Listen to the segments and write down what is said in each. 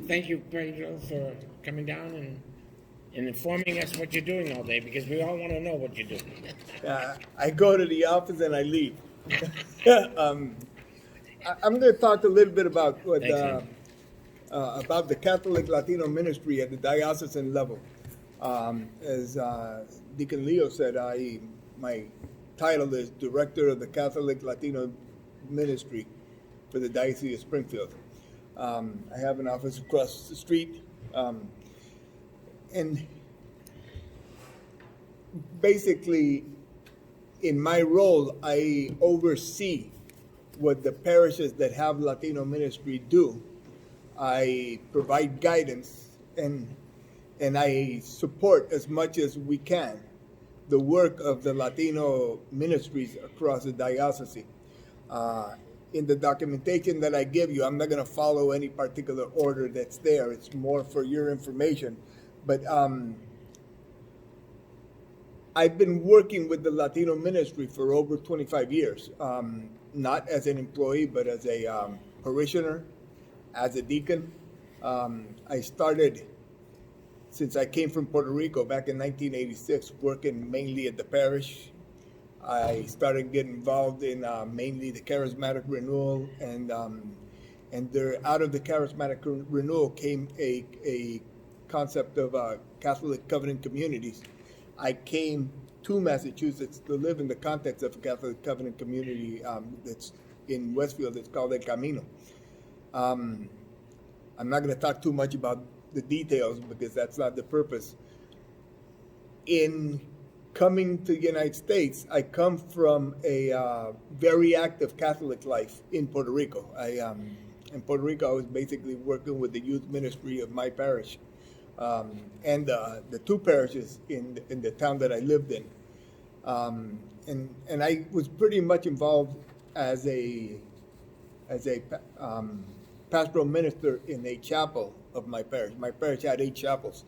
Thank you, Pedro, for coming down and informing us what you're doing all day, because we all want to know what you're doing. I go to the office and I leave. I'm going to talk a little bit about about the Catholic Latino Ministry at the diocesan level. As Deacon Leo said, my title is Director of the Catholic Latino Ministry for the Diocese of Springfield. I have an office across the street, and basically, in my role, I oversee what the parishes that have Latino ministry do. I provide guidance and I support as much as we can the work of the Latino ministries across the diocese. In the documentation that I give you, I'm not going to follow any particular order that's there. It's more for your information. But I've been working with the Latino ministry for over 25 years, not as an employee, but as a parishioner, as a deacon. I started, since I came from Puerto Rico back in 1986, working mainly at the parish. I started getting involved in mainly the charismatic renewal, and out of the charismatic renewal came a concept of Catholic covenant communities. I came to Massachusetts to live in the context of a Catholic covenant community that's in Westfield. It's called El Camino. I'm not going to talk too much about the details because that's not the purpose. In coming to the United States, I come from a very active Catholic life in Puerto Rico. In Puerto Rico, I was basically working with the youth ministry of my parish. And the two parishes in the town that I lived in, and I was pretty much involved as a pastoral minister in a chapel of my parish. My parish had 8 chapels.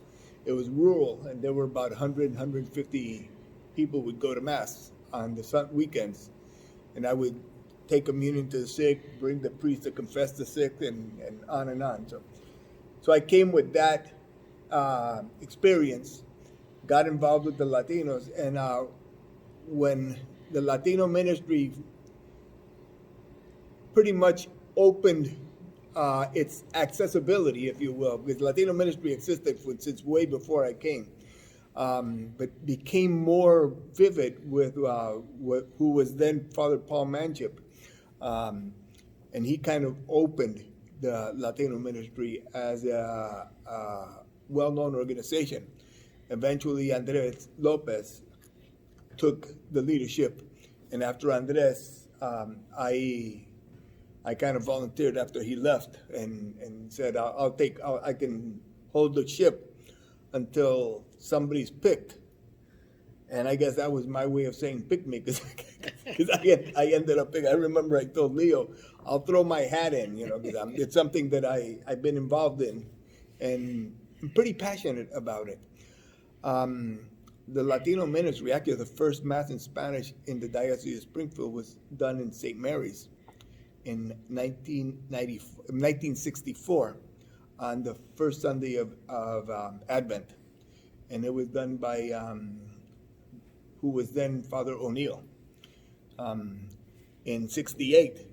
It was rural, and there were about 150 people would go to mass on the weekends, and I would take communion to the sick, bring the priest to confess the sick, and on and on. So I came with that experience, got involved with the Latinos, and when the Latino ministry pretty much opened its accessibility, if you will, because Latino ministry existed since way before I came, but became more vivid with who was then Father Paul Manship, and he kind of opened the Latino ministry as a well-known organization. Eventually, Andres Lopez took the leadership, and after Andres, I kind of volunteered after he left and said, I can hold the ship until somebody's picked. And I guess that was my way of saying pick me, because I ended up picking. I remember I told Leo, I'll throw my hat in, because it's something that I've been involved in, and I'm pretty passionate about it. The Latino ministry, actually the first Mass in Spanish in the Diocese of Springfield was done in St. Mary's in 1964 on the first Sunday of Advent. And it was done by who was then Father O'Neill. In 68,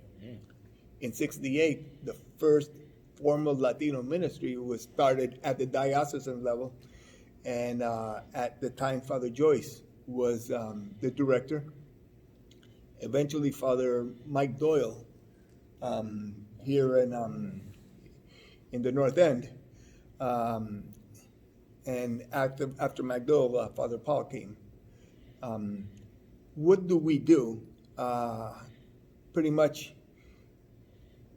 the first formal Latino ministry was started at the diocesan level, and at the time Father Joyce was the director. Eventually Father Mike Doyle here in the North End, and after Mike Doyle, Father Paul came. What do we do? Pretty much,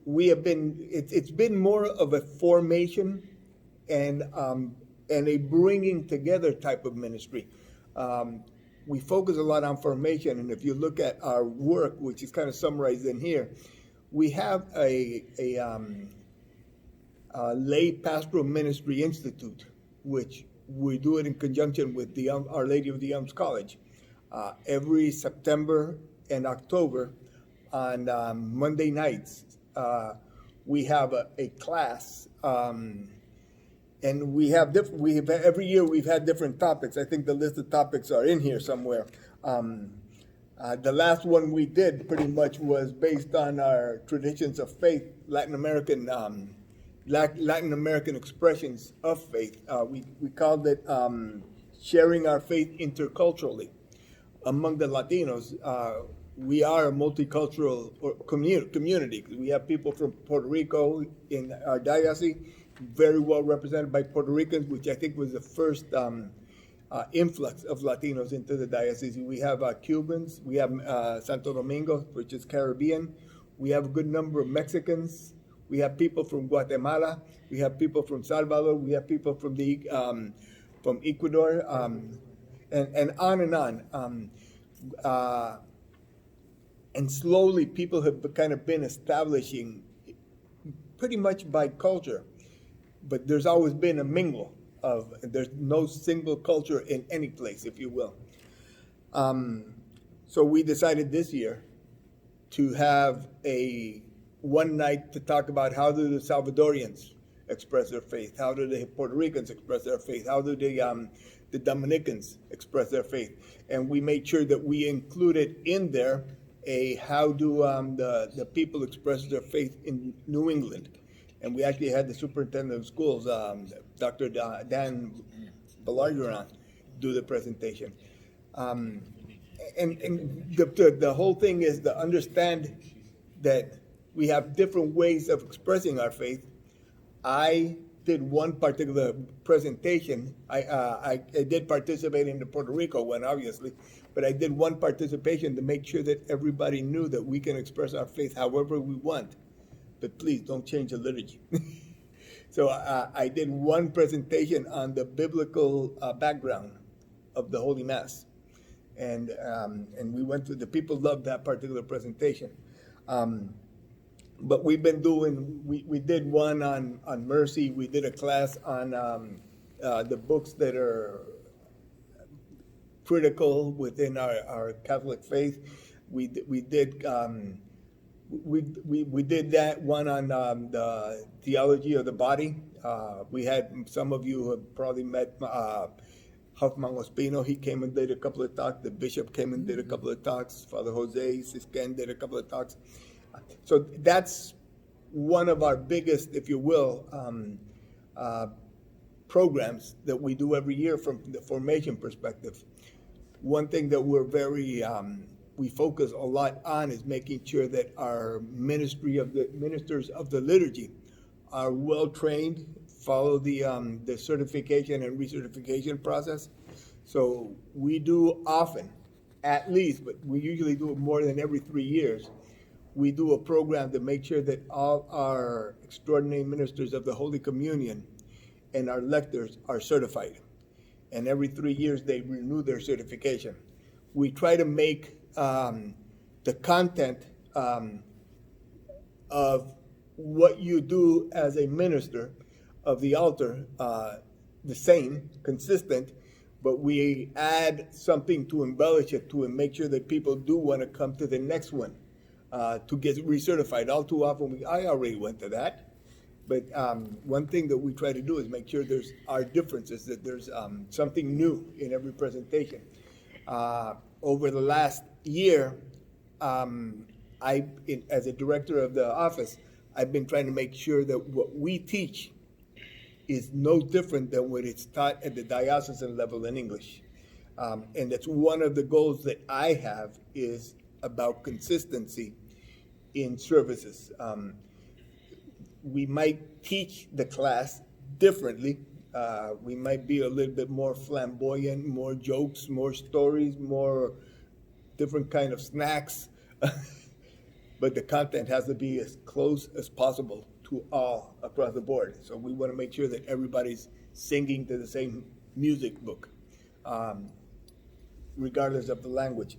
it's been more of a formation and a bringing together type of ministry. We focus a lot on formation, and if you look at our work, which is kind of summarized in here, we have a lay pastoral ministry institute, which we do it in conjunction with Our Lady of the Elms College. Every September and October on Monday nights, we have a class, and we have every year we've had different topics. I think the list of topics are in here somewhere. The last one we did pretty much was based on our traditions of faith, Latin American expressions of faith. We called it sharing our faith interculturally among the Latinos. We are a multicultural community. We have people from Puerto Rico in our diocese, very well represented by Puerto Ricans, which I think was the first influx of Latinos into the diocese. We have Cubans, we have Santo Domingo, which is Caribbean. We have a good number of Mexicans. We have people from Guatemala. We have people from Salvador. We have people from Ecuador, and on and on. And slowly, people have kind of been establishing, pretty much by culture, but there's always been a mingle of, there's no single culture in any place, if you will. So we decided this year to have one night to talk about how do the Salvadorians express their faith, how do the Puerto Ricans express their faith, how do the Dominicans express their faith, and we made sure that we included in there how do the people express their faith in New England. And we actually had the superintendent of schools, Dr. Dan Belargeron, do the presentation. And the whole thing is to understand that we have different ways of expressing our faith. I did one particular presentation. I did participate in the Puerto Rico one, obviously, but I did one participation to make sure that everybody knew that we can express our faith however we want, but please don't change the liturgy. So I did one presentation on the biblical background of the Holy Mass, and we went through. The people loved that particular presentation. But we've been doing. We did one on mercy. We did a class on the books that are critical within our Catholic faith. We did that one on the theology of the body. We had some of you have probably met Huffman Ospino. He came and did a couple of talks. The bishop came and did a couple of talks. Father Jose Sisken did a couple of talks. So that's one of our biggest, if you will, programs that we do every year from the formation perspective. One thing that we're very we focus a lot on is making sure that our ministers of the liturgy are well trained, follow the certification and recertification process. So we do often, at least, but we usually do it more than every 3 years. We do a program to make sure that all our extraordinary ministers of the Holy Communion and our lectors are certified. And every 3 years they renew their certification. We try to make the content of what you do as a minister of the altar the same, consistent, but we add something to embellish it to and make sure that people do want to come to the next one to get recertified. All too often, I already went to that. But one thing that we try to do is make sure there's our differences, that there's something new in every presentation. Over the last year, as a director of the office, I've been trying to make sure that what we teach is no different than what it's taught at the diocesan level in English. And that's one of the goals that I have, is about consistency in services. We might teach the class differently. We might be a little bit more flamboyant, more jokes, more stories, more different kind of snacks. But the content has to be as close as possible to all across the board. So we want to make sure that everybody's singing to the same music book, regardless of the language.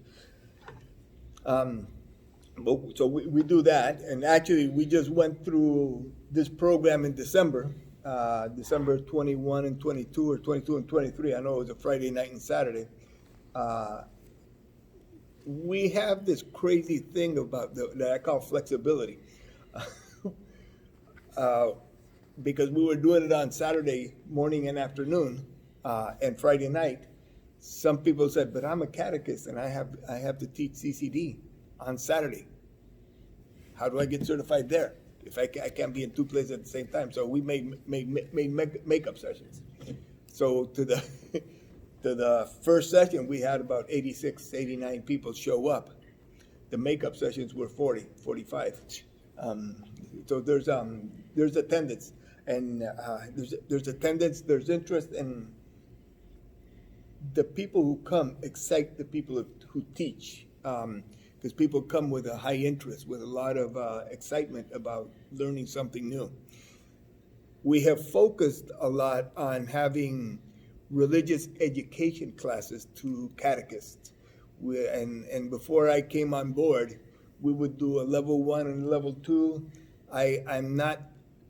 So we do that, and actually we just went through this program in December 21 and 22, or 22 and 23. I know it was a Friday night and Saturday. We have this crazy thing about that I call flexibility. because we were doing it on Saturday morning and afternoon, and Friday night, some people said, but I'm a catechist and I have to teach CCD on Saturday. How do I get certified there if I can't be in two places at the same time? So we made makeup sessions. So to the to the first session, we had about 86, 89 people show up. The makeup sessions were 40, 45. So there's attendance, and there's attendance, there's interest, and the people who come excite the people who teach, because people come with a high interest, with a lot of excitement about learning something new. We have focused a lot on having religious education classes to catechists. And before I came on board, we would do a level 1 and level 2. I'm not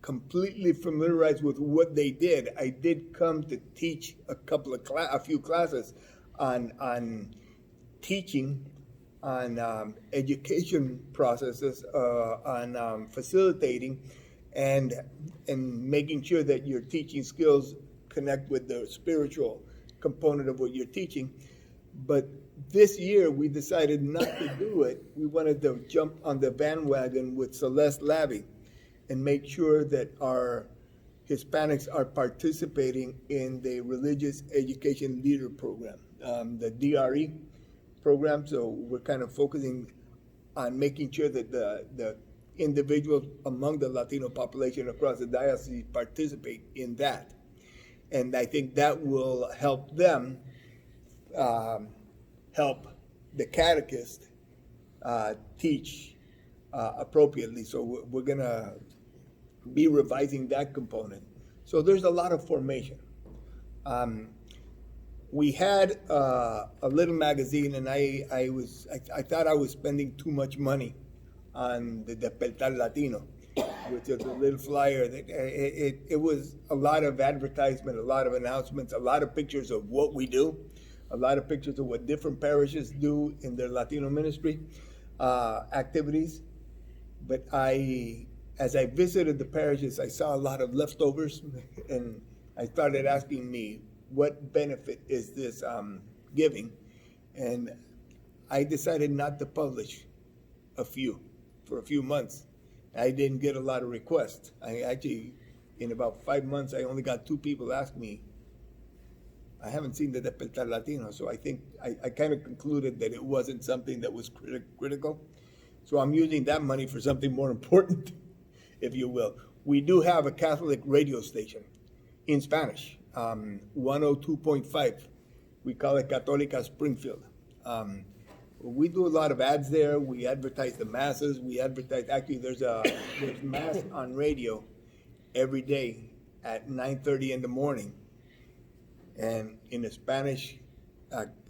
completely familiarized with what they did. I did come to teach a few classes on teaching, on education processes, on facilitating, and making sure that your teaching skills connect with the spiritual component of what you're teaching. But this year we decided not to do it. We wanted to jump on the bandwagon with Celeste Lavey and make sure that our Hispanics are participating in the Religious Education Leader Program, the DRE program. So we're kind of focusing on making sure that the individuals among the Latino population across the diocese participate in that. And I think that will help them help the catechist teach appropriately. So we're going to be revising that component. So there's a lot of formation. We had a little magazine, and I thought I was spending too much money on the Despertar Latino, which is a little flyer. It was a lot of advertisement, a lot of announcements, a lot of pictures of what we do, a lot of pictures of what different parishes do in their Latino ministry activities. But as I visited the parishes, I saw a lot of leftovers, and I started asking me, what benefit is this giving? And I decided not to publish for a few months. I didn't get a lot of requests. I actually, in about 5 months, I only got 2 people ask me. I haven't seen the Despertar Latino, so I think I kind of concluded that it wasn't something that was critical. So I'm using that money for something more important, if you will. We do have a Catholic radio station in Spanish, 102.5. We call it Católica Springfield. We do a lot of ads there. We advertise the masses. We advertise, actually there's mass on radio every day at 9:30 in the morning. And in the Spanish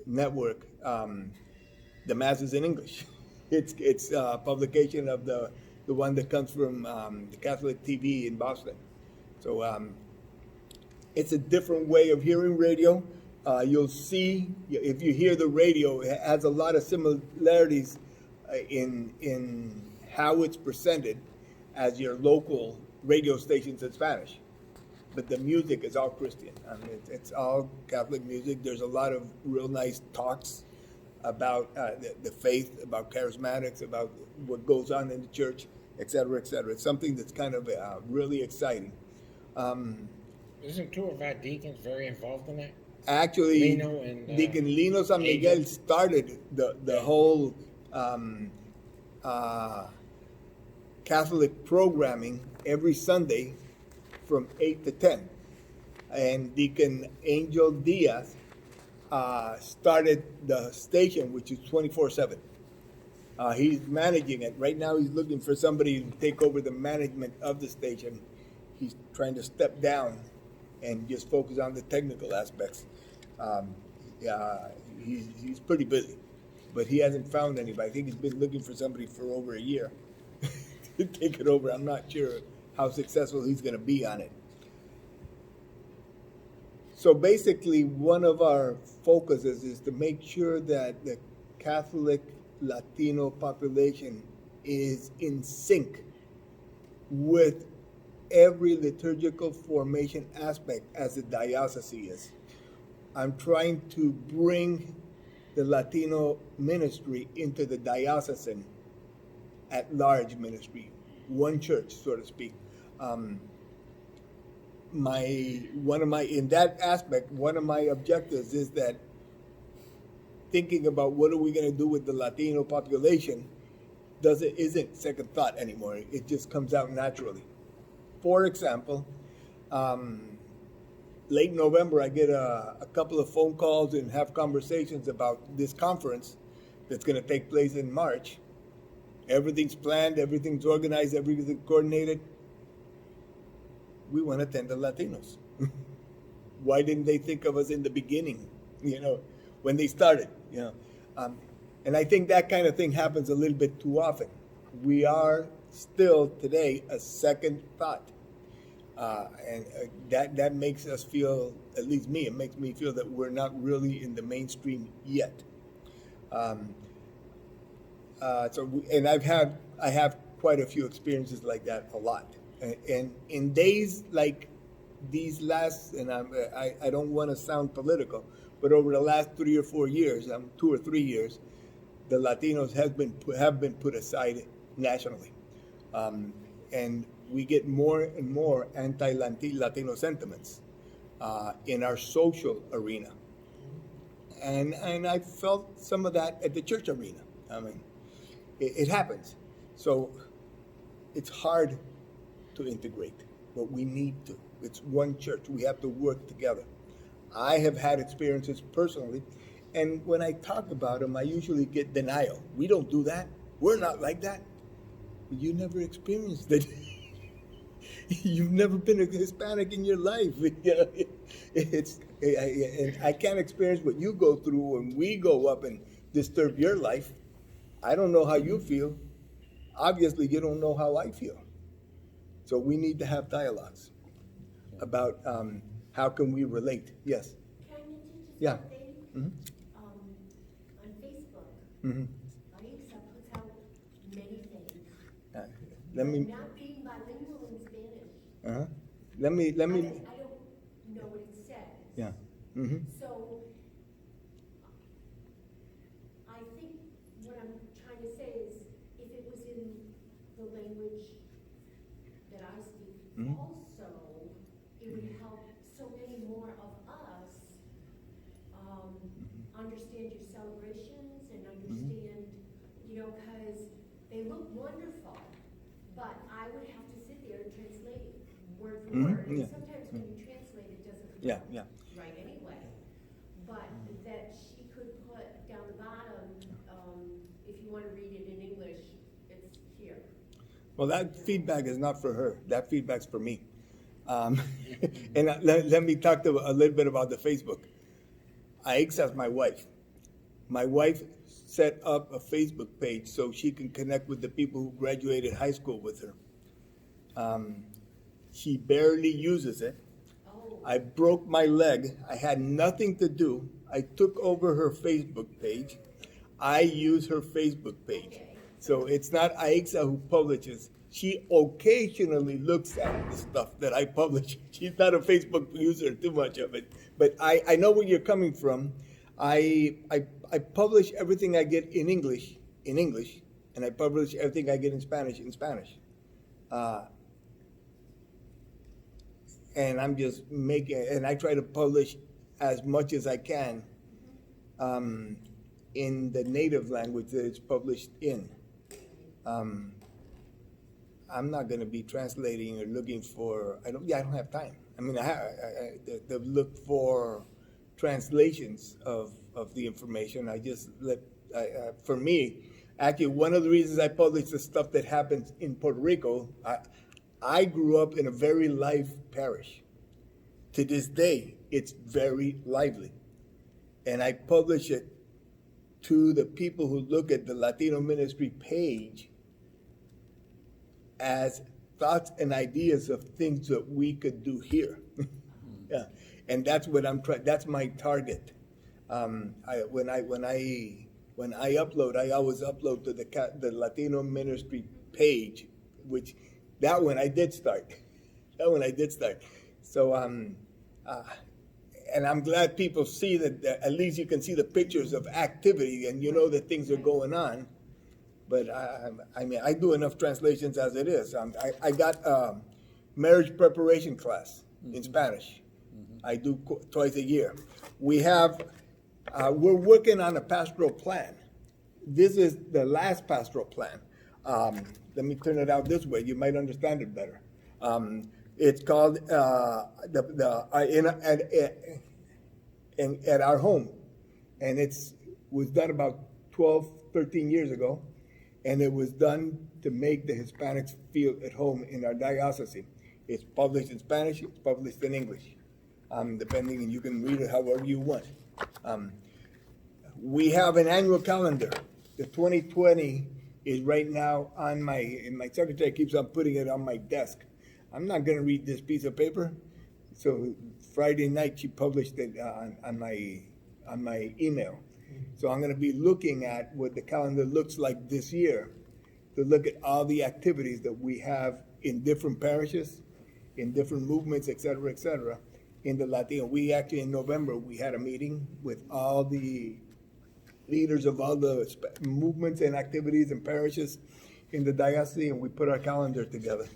network, the mass is in English. It's a publication of the one that comes from the Catholic TV in Boston. So it's a different way of hearing radio. You'll see, if you hear the radio, it has a lot of similarities in how it's presented as your local radio stations in Spanish. But the music is all Christian. I mean, it's all Catholic music. There's a lot of real nice talks about the faith, about charismatics, about what goes on in the church, et cetera, et cetera. It's something that's kind of really exciting. Isn't 2 of our deacons very involved in that? Actually, Lino and, Deacon Lino San Miguel started the whole Catholic programming every Sunday from 8 to 10. And Deacon Angel Diaz started the station, which is 24/7. He's managing it. Right now he's looking for somebody to take over the management of the station. He's trying to step down and just focus on the technical aspects. He's pretty busy, but he hasn't found anybody. I think he's been looking for somebody for over a year to take it over. I'm not sure how successful he's going to be on it. So basically, one of our focuses is to make sure that the Catholic Latino population is in sync with every liturgical formation aspect as the diocese is. I'm trying to bring the Latino ministry into the diocesan at large ministry, one church, so to speak. In that aspect, one of my objectives is that thinking about what are we going to do with the Latino population isn't second thought anymore. It just comes out naturally. For example, late November, I get a couple of phone calls and have conversations about this conference that's going to take place in March. Everything's planned, everything's organized, everything's coordinated. We want to attend the Latinos. Why didn't they think of us in the beginning, when they started, And I think that kind of thing happens a little bit too often. We are still today a second thought. And that makes us feel, at least me, it makes me feel that we're not really in the mainstream yet. I have quite a few experiences like that, a lot. And in days like these last, and I don't want to sound political, but over the last 3 or 4 years, 2 or 3 years, the Latinos have been put aside nationally, and we get more and more anti-Latino sentiments in our social arena, and I felt some of that at the church arena. I mean, it happens, so it's hard to integrate, but we need to. It's one church. We have to work together. I have had experiences personally, and when I talk about them, I usually get denial. We don't do that. We're not like that. You never experienced it. You've never been a Hispanic in your life. And I can't experience what you go through when we go up and disturb your life. I don't know how you feel. Obviously, you don't know how I feel. So we need to have dialogues about how can we relate. Yes. Can I mention just Yeah. one thing? Mm-hmm. On Facebook, Mm-hmm. Alexa puts out many things. Let me. Not being bilingual in Spanish. Uh-huh. Let me. I don't know what it says. Yeah. Mm-hmm. So, I think what I'm trying to say is, if it was in the language that I speak Mhm. also, it would help so many more of us understand your celebrations and understand, because they look wonderful, but I would have to sit there and translate word for word, and Yeah. sometimes when you translate, it doesn't come Yeah. out Yeah. right anyway. But that she could put down the bottom, if you want to read it in English, it's here. Well, that feedback is not for her. That feedback's for me. And let me talk a little bit about the Facebook. Aixa's my wife. My wife set up a Facebook page so she can connect with the people who graduated high school with her. She barely uses it. Oh, I broke my leg. I had nothing to do. I took over her Facebook page. I use her Facebook page. okay. So it's not Aixa who publishes. She occasionally looks at the stuff that I publish. She's not a Facebook user, too much of it. But I know where you're coming from. I publish everything I get in English, and I publish everything I get in Spanish. And I'm just and I try to publish as much as I can in the native language that it's published in. I'm not going to be translating or looking for. I don't have time. I mean, I look for translations of the information. I just for me, actually, one of the reasons I publish the stuff that happens in Puerto Rico, I grew up in a very live parish. To this day, it's very lively. And I publish it to the people who look at the Latino Ministry page as thoughts and ideas of things that we could do here. Yeah, and that's what I'm trying. That's my target. When I upload, I always upload to the Latino Ministry page, which that one I did start. when I did start. So, and I'm glad people see that at least you can see the pictures of activity and you know that things are going on. But I mean, I do enough translations as it is. I got a marriage preparation class in Spanish. I do twice a year. We have, we're working on a pastoral plan. This is the last pastoral plan. Let me turn it out this way. You might understand it better. It's called at our home, and was done about 12, 13 years ago, and it was done to make the Hispanics feel at home in our diocese. It's published in Spanish, it's published in English, depending, and you can read it however you want. We have an annual calendar. The 2020 is right now and my secretary keeps on putting it on my desk. I'm not going to read this piece of paper. So Friday night she published it on my email. So I'm going to be looking at what the calendar looks like this year, to look at all the activities that we have in different parishes, in different movements, et cetera, in the Latino. We actually, in November, we had a meeting with all the leaders of all the movements and activities and parishes in the diocese, and we put our calendar together.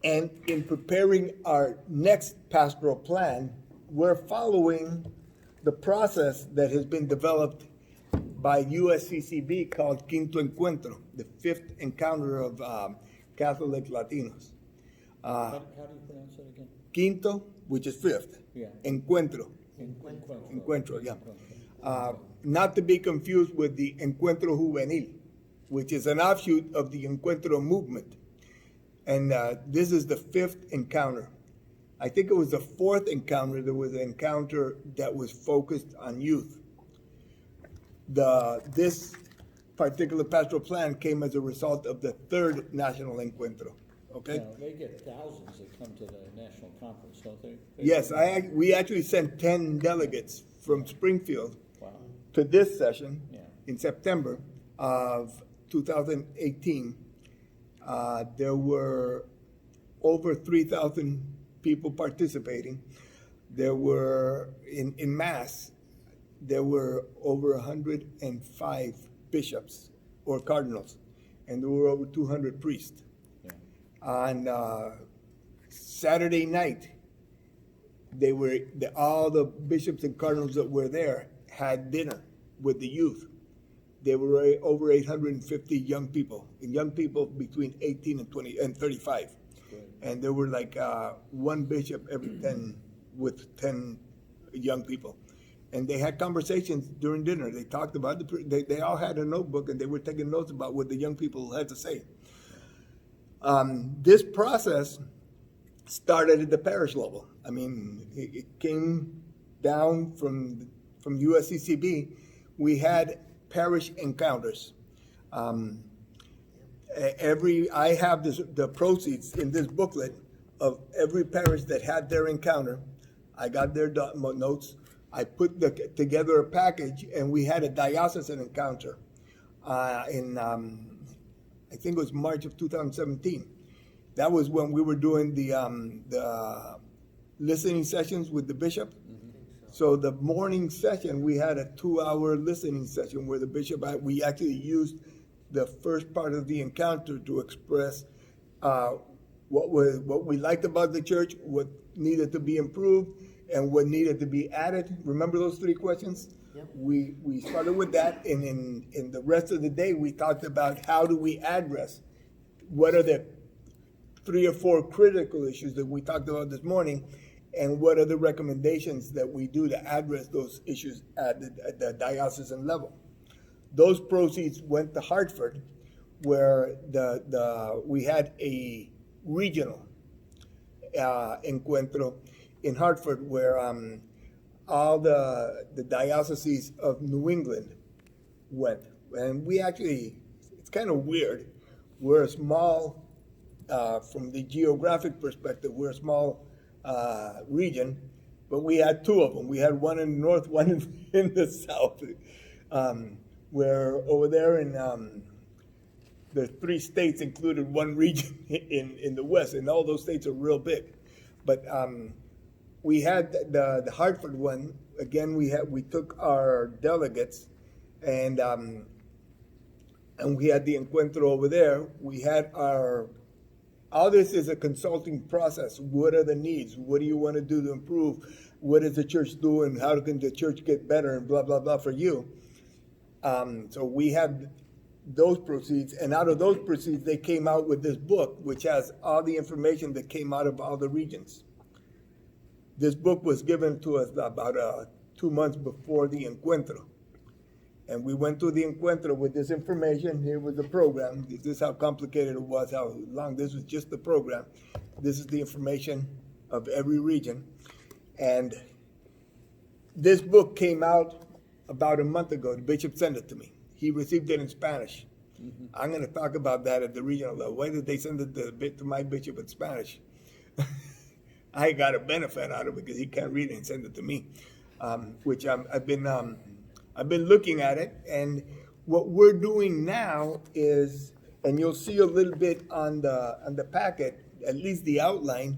And in preparing our next pastoral plan, we're following the process that has been developed by USCCB called Quinto Encuentro, the fifth encounter of Catholic Latinos. How do you pronounce it again? Quinto, which is fifth. Yeah. Encuentro. Encuentro, yeah. Not to be confused with the Encuentro Juvenil, which is an offshoot of the Encuentro movement. And this is the fifth encounter. I think it was the fourth encounter. There was an encounter that was focused on youth. This particular pastoral plan came as a result of the third national encuentro. Okay. Now, they get thousands that come to the national conference, don't they? Yes, we actually sent 10 delegates from Springfield Wow. to this session Yeah. in September of 2018. There were over 3,000 people participating. There were, in Mass, there were over 105 bishops or cardinals, and there were over 200 priests. Yeah. On Saturday night, all the bishops and cardinals that were there had dinner with the youth. There were over 850 young people between 18 and 35. Great. And there were like one bishop every 10 with 10 young people. And they had conversations during dinner. They talked about they all had a notebook and they were taking notes about what the young people had to say. This process started at the parish level. I mean, it came down from USCCB. We had parish encounters. I have the proceeds in this booklet of every parish that had their encounter. I got their notes. I put together a package, and we had a diocesan encounter in I think it was March of 2017. That was when we were doing the listening sessions with the bishop. So the morning session, we had a 2-hour listening session where the bishop, we actually used the first part of the encounter to express what we liked about the church, what needed to be improved, and what needed to be added. Remember those 3 questions? Yep. We started with that, and in the rest of the day, we talked about how do we address, what are the 3 or 4 critical issues that we talked about this morning, and what are the recommendations that we do to address those issues at the diocesan level. Those proceeds went to Hartford, where we had a regional encuentro in Hartford, where all the dioceses of New England went. And we actually, it's kind of weird. We're a small, from the geographic perspective, we're a small region, but we had 2 of them. We had one in the north, one in the south. Where over there in the 3 states included 1 region in the West, and all those states are real big. But we had the Hartford one. Again, we took our delegates, and we had the encuentro over there. We had all this is a consulting process. What are the needs? What do you want to do to improve? What is the church doing? How can the church get better? And blah, blah, blah for you. So we had those proceeds, and out of those proceeds, they came out with this book, which has all the information that came out of all the regions. This book was given to us about 2 months before the encuentro. And we went to the encuentro with this information. Here was the program. This is how complicated it was, how long. This was just the program. This is the information of every region. And this book came out about a month ago. The bishop sent it to me. He received it in Spanish. Mm-hmm. I'm going to talk about that at the regional level. Why did they send it to my bishop in Spanish? I got a benefit out of it because he can't read it and send it to me, which I've been looking at it, and what we're doing now is, and you'll see a little bit on the packet, at least the outline.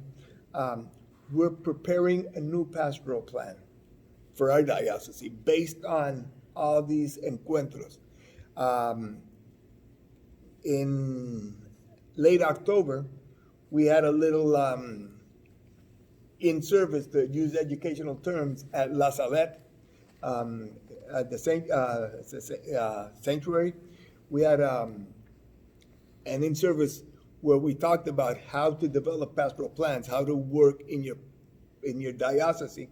We're preparing a new pastoral plan for our diocese based on all these encuentros. In late October, we had a little in-service, to use educational terms, at La Salette, at the sanctuary. We had an in-service where we talked about how to develop pastoral plans, how to work in your diocese.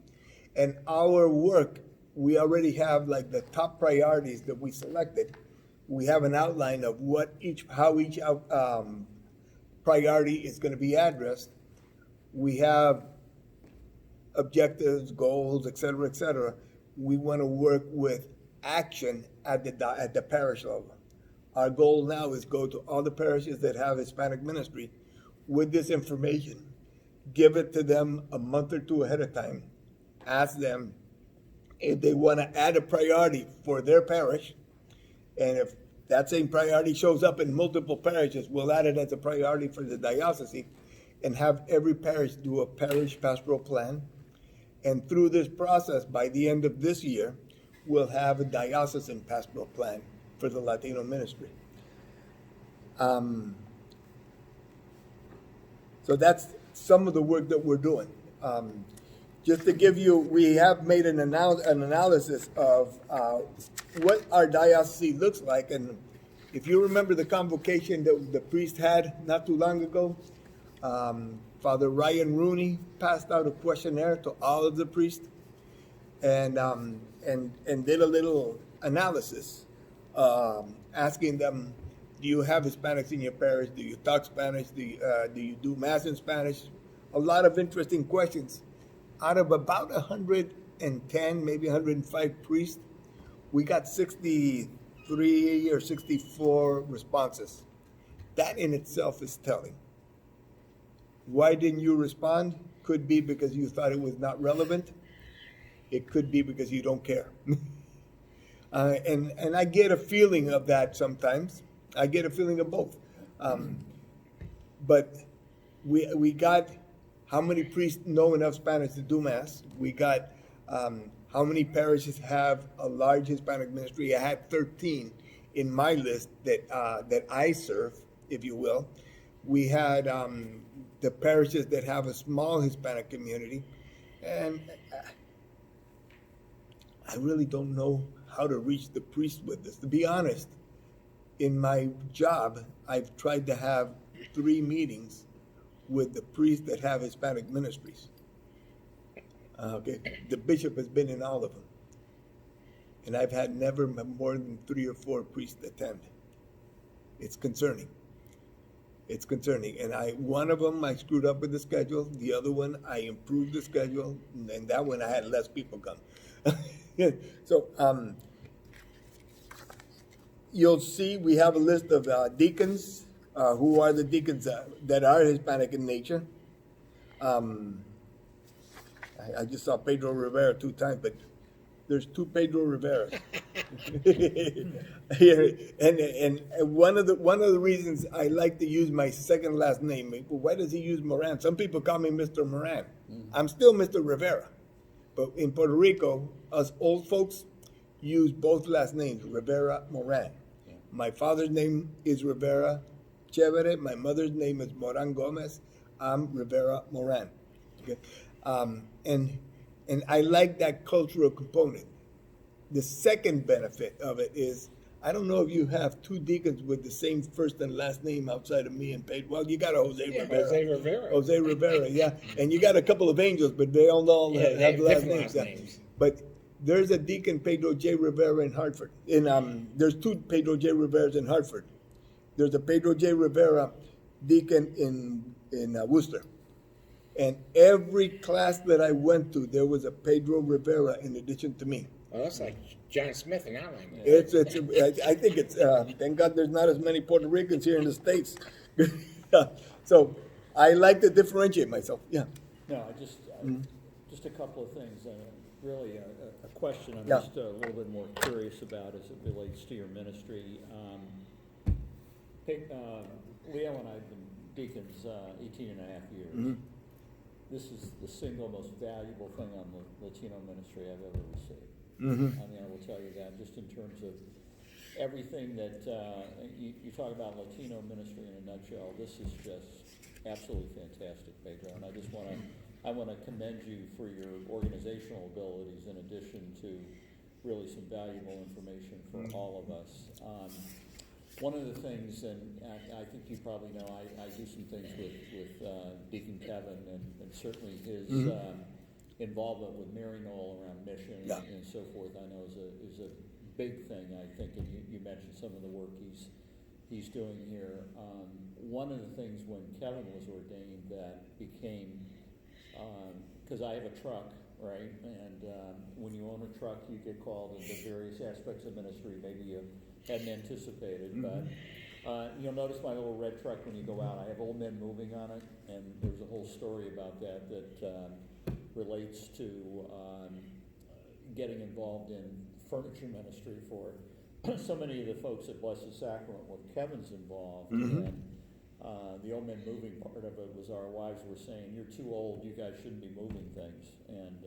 And our work, we already have like the top priorities that we selected. We have an outline of how each priority is going to be addressed. We have objectives, goals, et cetera, et cetera. We want to work with action at the parish level. Our goal now is go to all the parishes that have Hispanic ministry with this information, give it to them a month or 2 ahead of time, ask them if they want to add a priority for their parish, and if that same priority shows up in multiple parishes, we'll add it as a priority for the diocese and have every parish do a parish pastoral plan. And through this process, by the end of this year, we'll have a diocesan pastoral plan for the Latino ministry. So that's some of the work that we're doing. Just to give you, we have made an analysis of what our diocese looks like. And if you remember the convocation that the priest had not too long ago, Father Ryan Rooney passed out a questionnaire to all of the priests and did a little analysis, asking them, do you have Hispanics in your parish? Do you talk Spanish? Do you do Mass in Spanish? A lot of interesting questions. Out of about 110, maybe 105 priests, we got 63 or 64 responses. That in itself is telling. Why didn't you respond? Could be because you thought it was not relevant. It could be because you don't care. And I get a feeling of that sometimes. I get a feeling of both. But we got how many priests know enough Spanish to do Mass. We got how many parishes have a large Hispanic ministry. I had 13 in my list that I serve, if you will. We had the parishes that have a small Hispanic community. And I really don't know how to reach the priest with this. To be honest, in my job, I've tried to have 3 meetings with the priests that have Hispanic ministries. Okay, the bishop has been in all of them. And I've had never more than 3 or 4 priests attend. It's concerning. It's concerning. And one of them, I screwed up with the schedule. The other one, I improved the schedule. And that one, I had less people come. So, you'll see we have a list of deacons, who are the deacons that are Hispanic in nature. I just saw Pedro Rivera 2 times, but there's 2 Pedro Riveras. Here, and one of the reasons I like to use my second last name. Why does he use Morán? Some people call me Mr. Morán. I'm still Mr. Rivera, but in Puerto Rico, us old folks use both last names, Rivera, Morán. My father's name is Rivera Chévere. My mother's name is Morán Gomez. I'm Rivera Morán. Okay? And I like that cultural component. The second benefit of it is, I don't know if you have two deacons with the same first and last name outside of me and Pedro. Well, you got a Jose Rivera. Jose Rivera. Jose Rivera, yeah. And you got a couple of angels, but they all Yeah, they have have last different names. last Yeah. names. But there's a Deacon Pedro J. Rivera in Hartford. There's two Pedro J. Riveras in Hartford. There's a Pedro J. Rivera deacon in Worcester. And every class that I went to, there was a Pedro Rivera in addition to me. Well, that's like John Smith in our language. I think it's, thank God there's not as many Puerto Ricans here in the States. So I like to differentiate myself, yeah. No, just a couple of things, really a question I'm Yeah. just a little bit more curious about as it relates to your ministry. Leo and I have been deacons 18 and a half years. Mhm. This is the single most valuable thing on the Latino ministry I've ever received. Mhm. I mean, I will tell you that, just in terms of everything that, you talk about Latino ministry in a nutshell, this is just absolutely fantastic, Pedro, and I wanna commend you for your organizational abilities in addition to really some valuable information for all of us. One of the things, and I think you probably know, I do some things with Deacon Kevin, and certainly his involvement with Mary Knoll around mission Yeah. and so forth, I know is a big thing, I think, and you mentioned some of the work he's doing here. One of the things when Kevin was ordained that became, because I have a truck, right, and when you own a truck, you get called into various aspects of ministry, maybe you hadn't anticipated, but you'll notice my little red truck when you go out, I have Old Men Moving on it, and there's a whole story about that relates to getting involved in furniture ministry for so many of the folks at Blessed Sacrament where Kevin's involved, and the Old Men Moving part of it was our wives were saying, you're too old, you guys shouldn't be moving things, and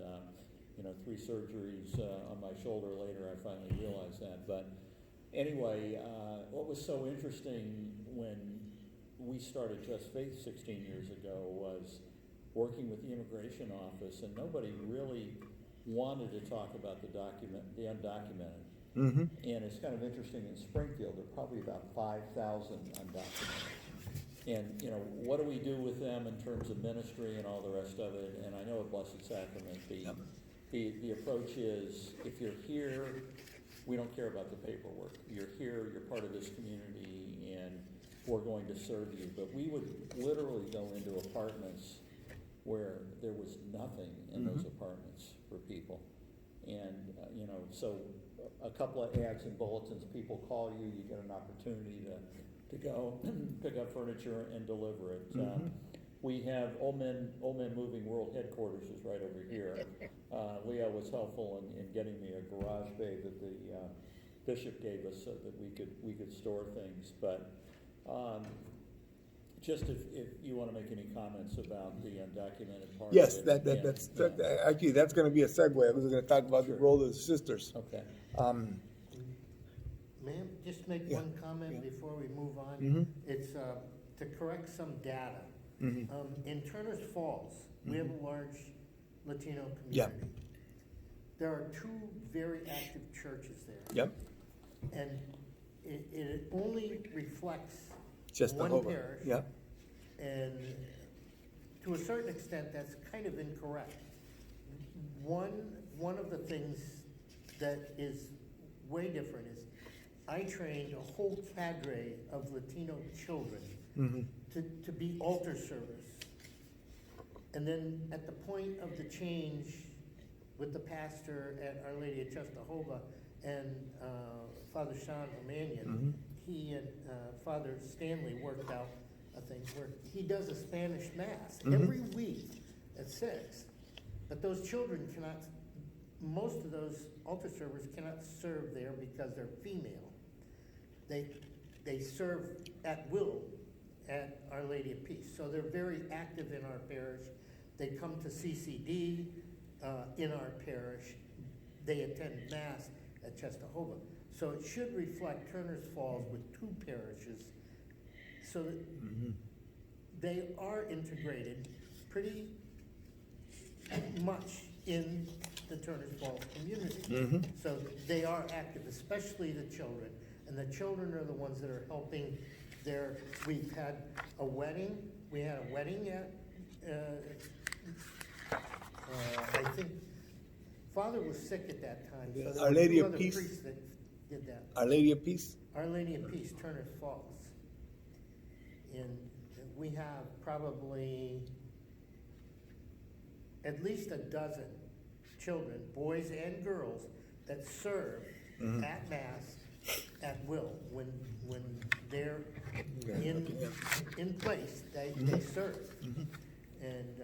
3 surgeries on my shoulder later, I finally realized that, but anyway, what was so interesting when we started Just Faith 16 years ago was working with the immigration office, and nobody really wanted to talk about the undocumented. Mm-hmm. And it's kind of interesting, in Springfield, there are probably about 5,000 undocumented. And, what do we do with them in terms of ministry and all the rest of it? And I know at Blessed Sacrament, the approach is, if you're here, we don't care about the paperwork. You're here, you're part of this community, and we're going to serve you. But we would literally go into apartments where there was nothing in those apartments for people. And, so a couple of ads and bulletins, people call you, you get an opportunity to go pick up furniture and deliver it. We have Old Men Moving World Headquarters is right over here. Leo was helpful in getting me a garage bay that the bishop gave us so that we could store things. But just if you want to make any comments about the undocumented part. Yes, of it, that's actually, that's going to be a segue. I was going to talk about the role of the sisters. Okay. Ma'am, just make one comment before we move on. Mhm. It's to correct some data. Mhm. In Turner's Falls, we have a large Latino Yeah. community. There are 2 very active churches there. Yep. And it only reflects Just one over. parish. Yeah. And to a certain extent, that's kind of incorrect. One of the things that is way different is I trained a whole cadre of Latino children to be altar servers. And then at the point of the change with the pastor at Our Lady of Czestochowa and Father Sean Romanian, he and Father Stanley worked out a thing where he does a Spanish Mass every week at 6, but those children cannot most of those altar servers cannot serve there because they're female. They serve at will at Our Lady of Peace. So they're very active in our parish. They come to CCD in our parish. They attend Mass at Czestochowa. So it should reflect Turner's Falls with two parishes, so that they are integrated pretty much in the Turner's Falls community. So they are active, especially the children. And the children are the ones that are helping their, we've had a wedding, we had a wedding at, I think, Father was sick at that time. So there Our were Lady two of other Peace? priests that did that. Our Lady of Peace? Our Lady of Peace, Turner's Falls. And we have probably at least a dozen children, boys and girls, that serve at Mass at will. When they're in place, they serve. And,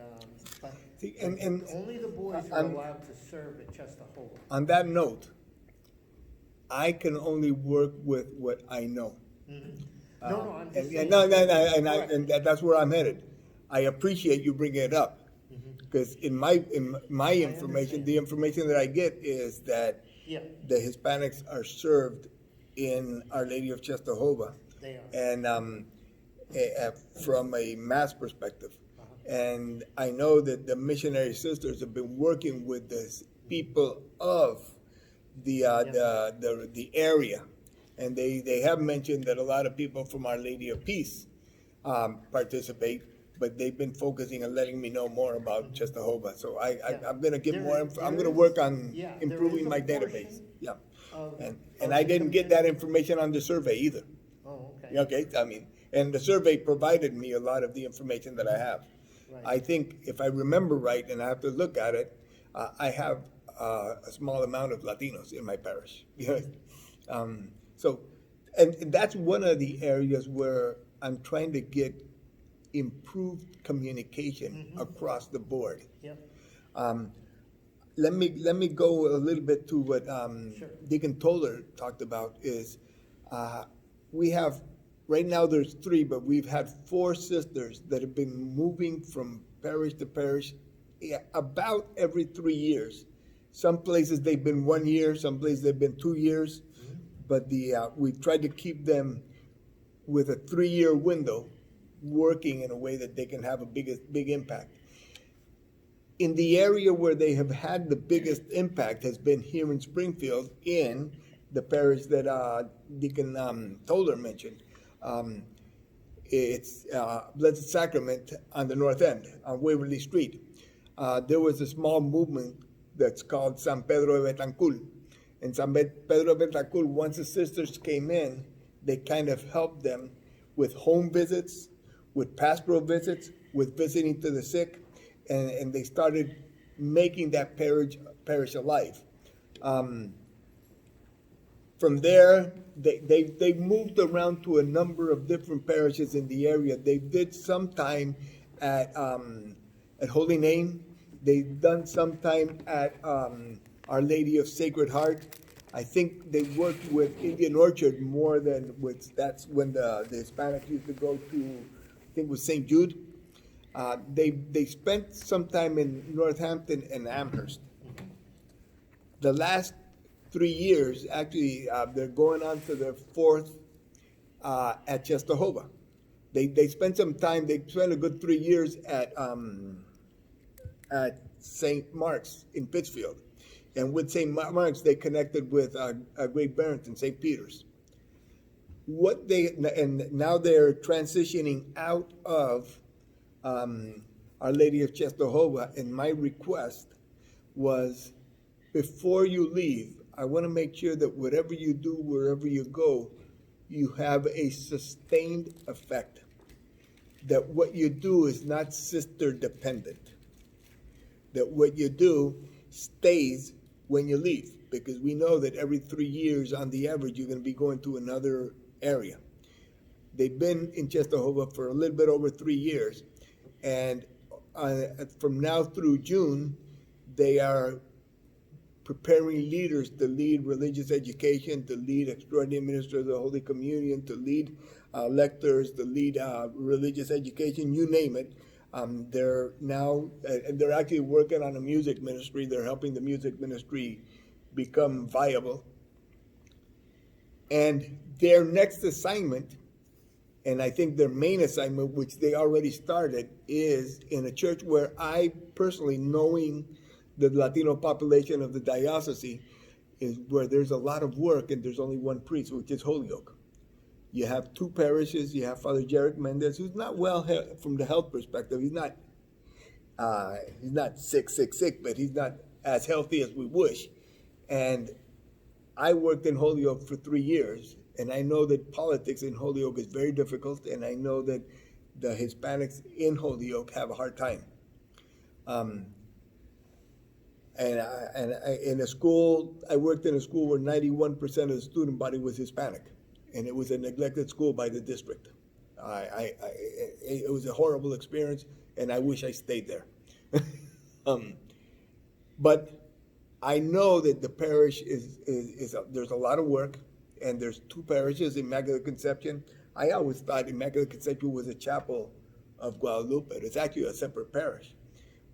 but See, and only the boys are allowed to serve at Czestochowa. on that note, I can only work with what I know. No, I'm just And, saying. and that's where I'm headed. I appreciate you bringing it up, because in my information, understand. the information that I get is that Yeah, the Hispanics are served in Our Lady of Czestochowa, they are. and from a mass perspective. And I know that the missionary sisters have been working with the people of the area, and they have mentioned that a lot of people from Our Lady of Peace participate, but they've been focusing and letting me know more about Czestochowa. So I'm gonna get more. I'm gonna work on Yeah, there improving is a my portion database. Yeah, of- and of I the didn't get that community. information on the survey either. Oh, okay. Okay, I mean, and the survey provided me a lot of the information that I have. Right. I think, if I remember right, and I have to look at it, I have a small amount of Latinos in my parish. So, and that's one of the areas where I'm trying to get improved communication across the board. Yep, Let me go a little bit to what Sure. Deacon Toller talked about is we have, right now there's 3, but we've had 4 sisters that have been moving from parish to parish about every 3 years. Some places they've been 1 year, some places they've been 2 years, but we've tried to keep them with a 3-year window, working in a way that they can have a big impact. In the area where they have had the biggest impact has been here in Springfield, in the parish that Deacon Toller mentioned. It's Blessed Sacrament on the north end, on Waverly Street. There was a small movement that's called San Pedro de Betancur. And San Pedro de Betancur, once the sisters came in, they kind of helped them with home visits, with pastoral visits, with visiting to the sick, and they started making that parish alive. From there, they moved around to a number of different parishes in the area. They did some time at Holy Name. They've done some time at Our Lady of Sacred Heart. I think they worked with Indian Orchard more than with, that's when the Hispanics used to go to, I think it was St. Jude. They spent some time in Northampton and Amherst. The last 3 years, actually, they're going on to their 4th at Czestochowa. They spent some time, they spent a good 3 years at St. Mark's in Pittsfield. And with St. Mark's, they connected with Great Barrington, St. Peter's. And now they're transitioning out of Our Lady of Czestochowa, and my request was, before you leave, I want to make sure that whatever you do, wherever you go, you have a sustained effect. That what you do is not sister dependent. That what you do stays when you leave, because we know that every 3 years, on the average, you're going to be going to another area. They've been in Czestochowa for a little bit over 3 years, and from now through June, they are preparing leaders to lead religious education, to lead extraordinary ministers of the Holy Communion, to lead lectors, to lead religious education, you name it. They're now, they're actually working on a music ministry. They're helping the music ministry become viable. And their next assignment, and I think their main assignment, which they already started, is in a church where I personally, knowing the Latino population of the diocese, is where there's a lot of work and there's only one priest, which is Holyoke. You have two parishes. You have Father Jarek Mendez, who's not well from the health perspective. He's not sick, but he's not as healthy as we wish. And I worked in Holyoke for 3 years, and I know that politics in Holyoke is very difficult, and I know that the Hispanics in Holyoke have a hard time. In a school, I worked in a school where 91% of the student body was Hispanic, and it was a neglected school by the district. It was a horrible experience, and I wish I stayed there. But I know that the parish there's a lot of work, and there's two parishes, Immaculate Conception. I always thought Immaculate Conception was a chapel of Guadalupe. It's actually a separate parish.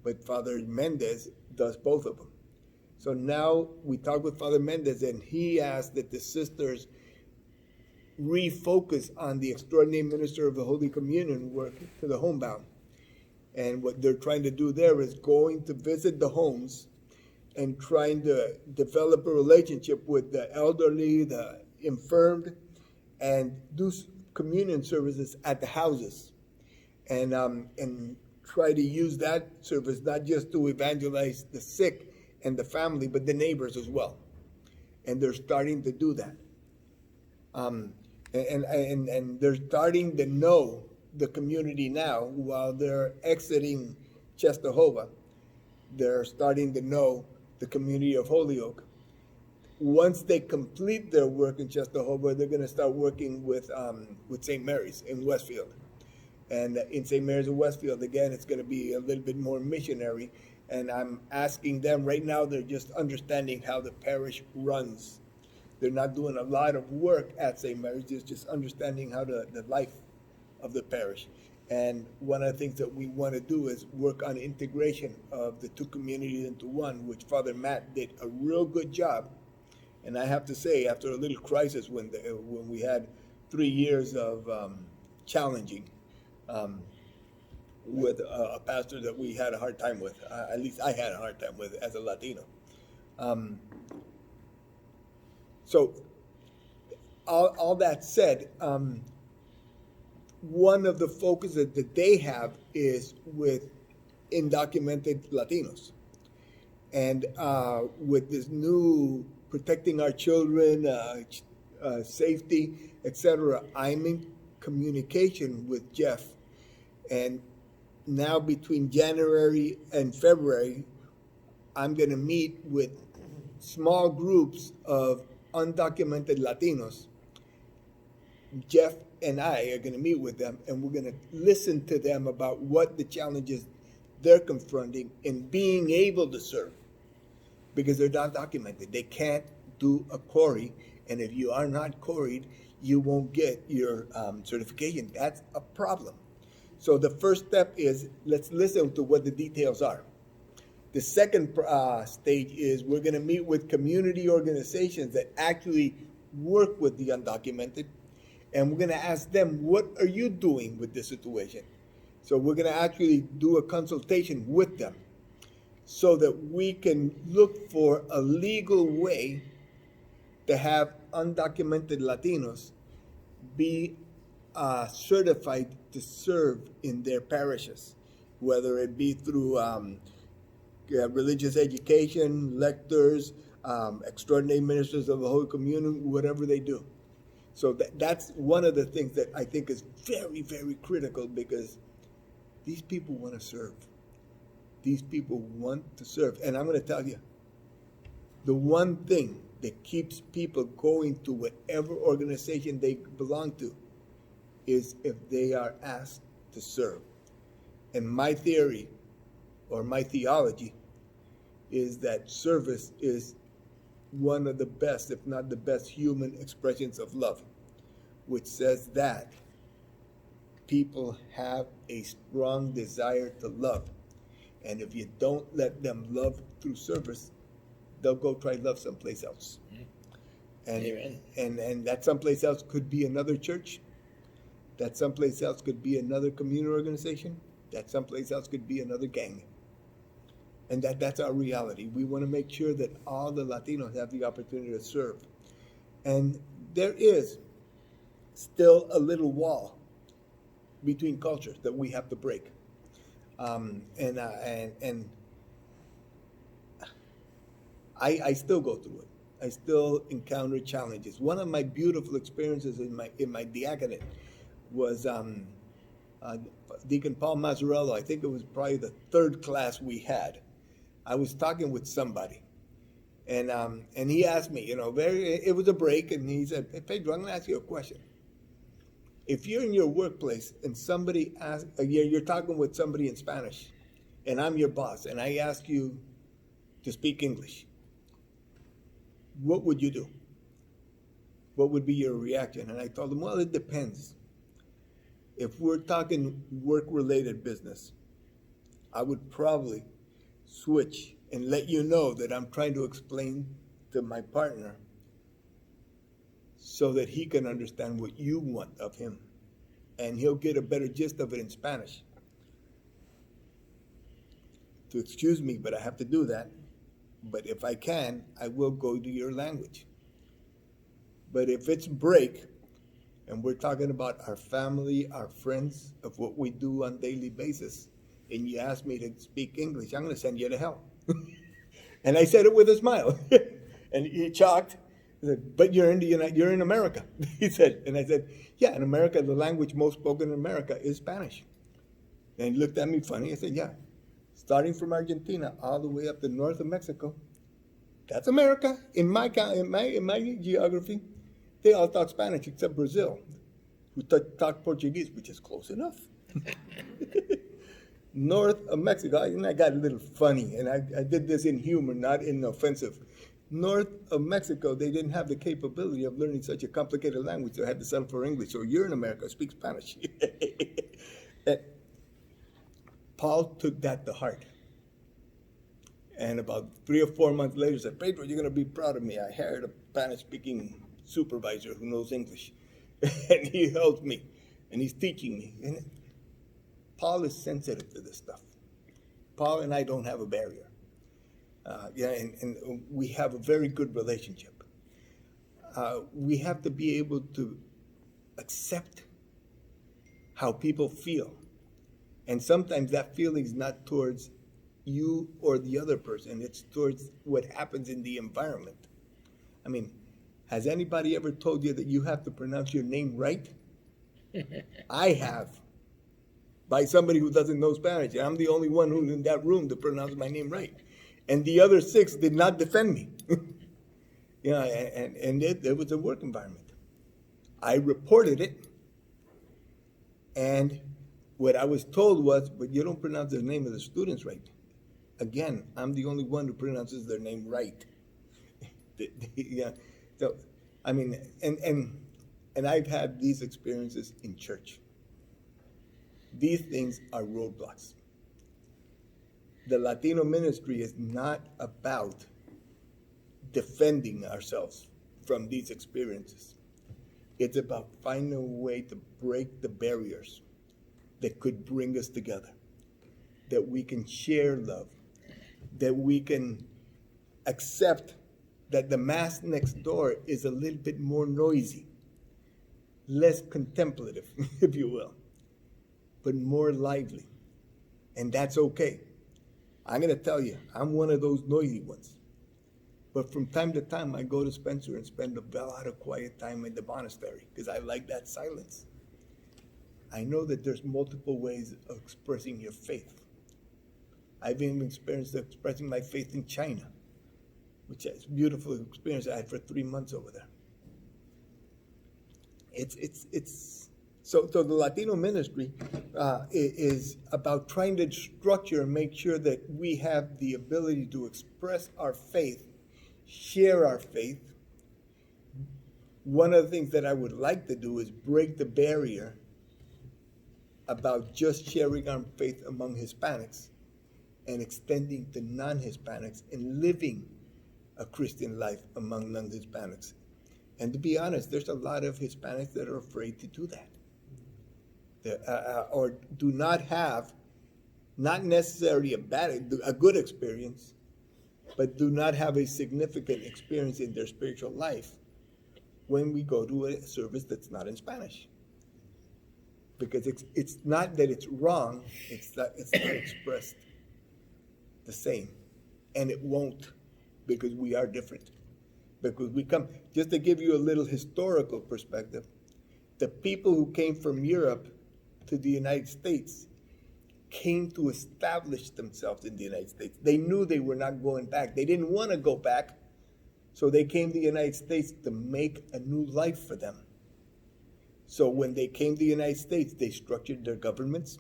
But Father Mendez does both of them. So now we talked with Father Mendez, and he asked that the sisters refocus on the extraordinary minister of the Holy Communion work to the homebound. And what they're trying to do there is going to visit the homes and trying to develop a relationship with the elderly, the infirmed, and do communion services at the houses. And try to use that service not just to evangelize the sick and the family, but the neighbors as well. And they're starting to do that. And they're starting to know the community now while they're exiting Czestochowa. They're starting to know the community of Holyoke. Once they complete their work in Czestochowa, they're going to start working with St. Mary's in Westfield. And in St. Mary's in Westfield, again, it's going to be a little bit more missionary. And I'm asking them right now, they're just understanding how the parish runs. They're not doing a lot of work at St. Mary's, just understanding how the life of the parish. And one of the things that we want to do is work on integration of the two communities into one, which Father Matt did a real good job. And I have to say, after a little crisis when we had 3 years of challenging with a pastor that we had a hard time with, at least I had a hard time with as a Latino. So all that said, one of the focuses that they have is with undocumented Latinos. And with this new protecting our children, safety, etc., I'm in communication with Jeff. And now between January and February, I'm going to meet with small groups of undocumented Latinos. Jeff and I are going to meet with them, and we're going to listen to them about what the challenges they're confronting in being able to serve, because they're not documented. They can't do a query, and if you are not queried, you won't get your certification. That's a problem. So the first step is let's listen to what the details are. The second stage is we're going to meet with community organizations that actually work with the undocumented, and we're going to ask them, what are you doing with this situation? So we're going to actually do a consultation with them so that we can look for a legal way to have undocumented Latinos be certified to serve in their parishes, whether it be through religious education, lectors, extraordinary ministers of the Holy Communion, whatever they do. So that's one of the things that I think is very, very critical, because these people want to serve. These people want to serve. And I'm going to tell you, the one thing that keeps people going to whatever organization they belong to is if they are asked to serve. And my theory, or my theology, is that service is one of the best, if not the best, human expressions of love, which says that people have a strong desire to love. And if you don't let them love through service, they'll go try love someplace else. Amen. And that someplace else could be another church. That someplace else could be another community organization. That someplace else could be another gang. And that's our reality. We want to make sure that all the Latinos have the opportunity to serve. And there is still a little wall between cultures that we have to break. And I still go through it. I still encounter challenges. One of my beautiful experiences in my diaconate was Deacon Paul Mazzarello. I think it was probably the third class we had. I was talking with somebody, and he asked me, it was a break, and he said, "Hey, Pedro, I'm going to ask you a question. If you're in your workplace and somebody asks, you're talking with somebody in Spanish, and I'm your boss, and I ask you to speak English, what would you do? What would be your reaction?" And I told him, well, it depends. If we're talking work-related business, I would probably switch and let you know that I'm trying to explain to my partner so that he can understand what you want of him, and he'll get a better gist of it in Spanish. To excuse me, but I have to do that. But if I can, I will go to your language. But if it's break, and we're talking about our family, our friends, of what we do on a daily basis, and you ask me to speak English, I'm going to send you to hell. And I said it with a smile. And he shocked. He said, "But you're in America." He said, and I said, "Yeah, in America, the language most spoken in America is Spanish." And he looked at me funny. I said, "Yeah, starting from Argentina all the way up to north of Mexico, that's America. In my geography, they all talk Spanish except Brazil, who talk Portuguese, which is close enough." North of Mexico, and I got a little funny, and I did this in humor, not in offensive. North of Mexico, they didn't have the capability of learning such a complicated language, so they had to settle for English. So you're in America, speak Spanish. And Paul took that to heart. And about 3 or 4 months later, said, "Pedro, you're going to be proud of me. I hired a Spanish-speaking supervisor who knows English." And he helps me, and he's teaching me. And Paul is sensitive to this stuff. Paul and I don't have a barrier. And we have a very good relationship. We have to be able to accept how people feel. And sometimes that feeling is not towards you or the other person. It's towards what happens in the environment. I mean, has anybody ever told you that you have to pronounce your name right? I have. By somebody who doesn't know Spanish. I'm the only one who's in that room to pronounce my name right. And the other 6 did not defend me. And it was a work environment. I reported it, and what I was told was, "But you don't pronounce the name of the students right." Again, I'm the only one who pronounces their name right. Yeah. So, I mean, and I've had these experiences in church. These things are roadblocks. The Latino ministry is not about defending ourselves from these experiences. It's about finding a way to break the barriers that could bring us together, that we can share love, that we can accept that the mass next door is a little bit more noisy, less contemplative, if you will, but more lively. And that's okay. I'm going to tell you, I'm one of those noisy ones. But from time to time, I go to Spencer and spend a lot of quiet time in the monastery because I like that silence. I know that there's multiple ways of expressing your faith. I've even experienced expressing my faith in China, which is a beautiful experience I had for 3 months over there. So the Latino ministry is about trying to structure and make sure that we have the ability to express our faith share our faith. One of the things that I would like to do is break the barrier about just sharing our faith among Hispanics and extending to non-Hispanics and living a Christian life among non-Hispanics. And to be honest, there's a lot of Hispanics that are afraid to do that. Or do not have, not necessarily a good experience, but do not have a significant experience in their spiritual life when we go to a service that's not in Spanish. Because it's not that it's wrong, it's not expressed the same. And it won't, because we are different. Because we come, just to give you a little historical perspective, the people who came from Europe to the United States came to establish themselves in the United States. They knew they were not going back. They didn't want to go back, so they came to the United States to make a new life for them. So when they came to the United States, they structured their governments,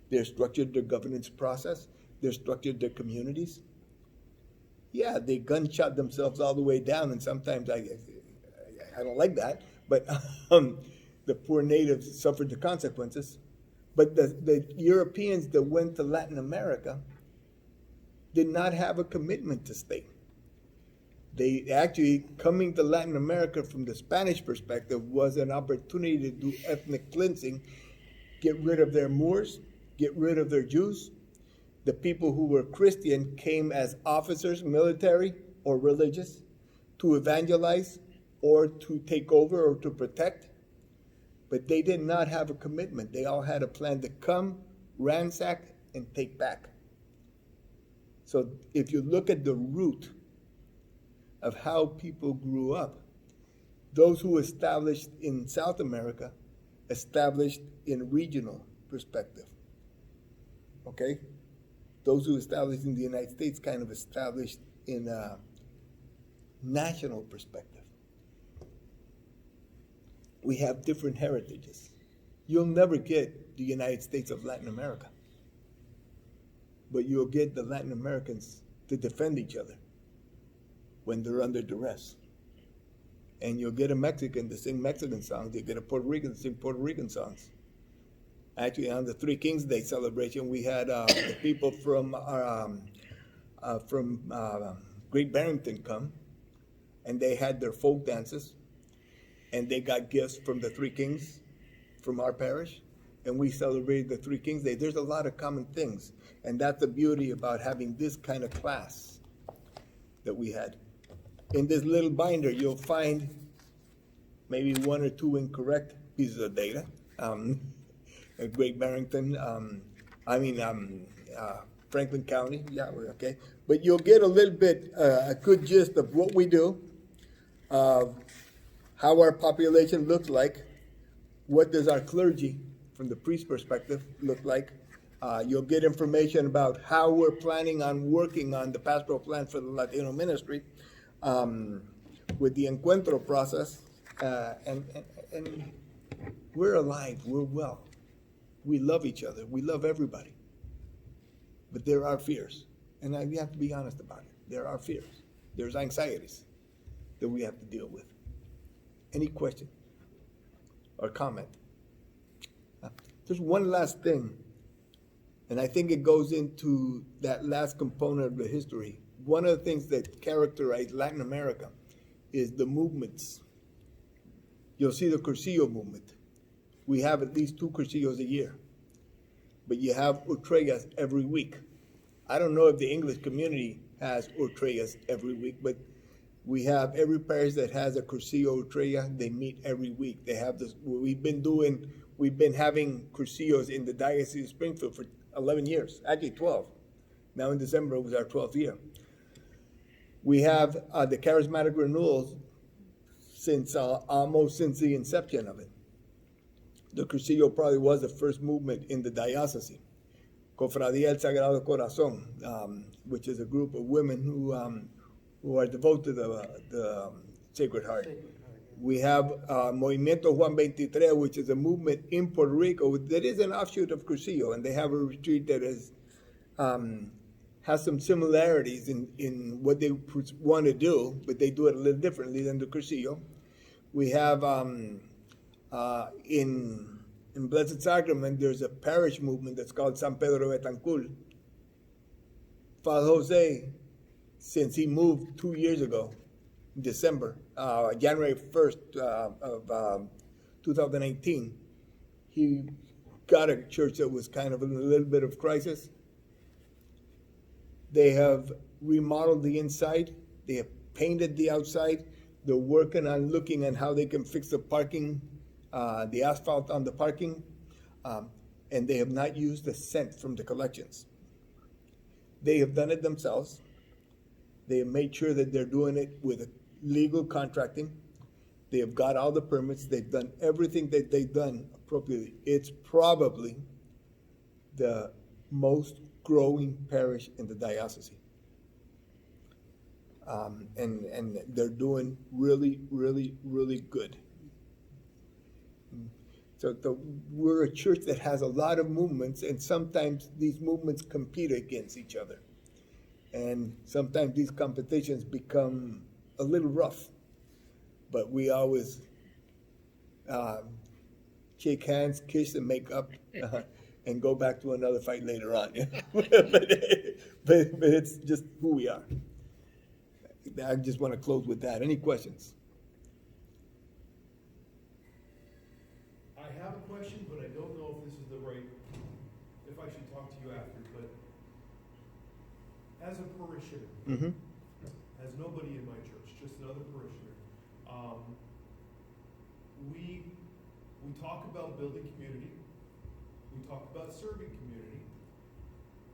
they structured their governance process, they structured their communities. Yeah, they gunshot themselves all the way down, and sometimes I don't like that, but the poor natives suffered the consequences. But the Europeans that went to Latin America did not have a commitment to stay. They actually, coming to Latin America from the Spanish perspective was an opportunity to do ethnic cleansing, get rid of their Moors, get rid of their Jews. The people who were Christian came as officers, military or religious, to evangelize or to take over or to protect. But they did not have a commitment. They all had a plan to come, ransack, and take back. So if you look at the root of how people grew up, those who established in South America established in regional perspective. Okay? Those who established in the United States kind of established in a national perspective. We have different heritages. You'll never get the United States of Latin America, but you'll get the Latin Americans to defend each other when they're under duress. And you'll get a Mexican to sing Mexican songs. You get a Puerto Rican to sing Puerto Rican songs. Actually, on the Three Kings Day celebration, we had the people from Great Barrington come, and they had their folk dances, and they got gifts from the Three Kings from our parish, and we celebrated the Three Kings Day. There's a lot of common things, and that's the beauty about having this kind of class that we had. In this little binder, you'll find maybe one or two incorrect pieces of data. Great Barrington, Franklin County, yeah, okay. But you'll get a little bit, a good gist of what we do, how our population looks like, what does our clergy, from the priest perspective, look like. You'll get information about how we're planning on working on the pastoral plan for the Latino ministry with the Encuentro process, and we're alive, we're well. We love each other. We love everybody. But there are fears. And we have to be honest about it. There are fears. There's anxieties that we have to deal with. Any question or comment? There's one last thing. And I think it goes into that last component of the history. One of the things that characterize Latin America is the movements. You'll see the Cursillo movement. We have at least 2 cursillos a year, but you have ultreas every week. I don't know if the English community has ultreas every week, but we have every parish that has a cursillo ultrea. They meet every week. They have this. We've been having cursillos in the Diocese of Springfield for 11 years, actually 12. Now in December it was our 12th year. We have the charismatic renewals since almost since the inception of it. The Cursillo probably was the first movement in the diocese. Cofradía del Sagrado Corazón, which is a group of women who are devoted to the Sacred Heart. We have Movimiento Juan 23, which is a movement in Puerto Rico that is an offshoot of Cursillo, and they have a retreat that is has some similarities in what they want to do, but they do it a little differently than the Cursillo. We have in Blessed Sacrament, there's a parish movement that's called San Pedro Betancur. Father Jose, since he moved 2 years ago, December, January 1st of 2018, he got a church that was kind of in a little bit of crisis. They have remodeled the inside. They have painted the outside. They're working on looking at how they can fix the parking, the asphalt on the parking, and they have not used a cent from the collections. They have done it themselves. They have made sure that they're doing it with legal contracting. They have got all the permits. They've done everything that they've done appropriately. It's probably the most growing parish in the diocese. And they're doing really, really, really good. So we're a church that has a lot of movements, and sometimes these movements compete against each other. And sometimes these competitions become a little rough, but we always shake hands, kiss, and make up, and go back to another fight later on. but it's just who we are. I just want to close with that. Any questions? I have a question, but I don't know if this is the right, if I should talk to you after, but as a parishioner, Mm-hmm. as nobody in my church, just another parishioner, we talk about building community, we talk about serving community.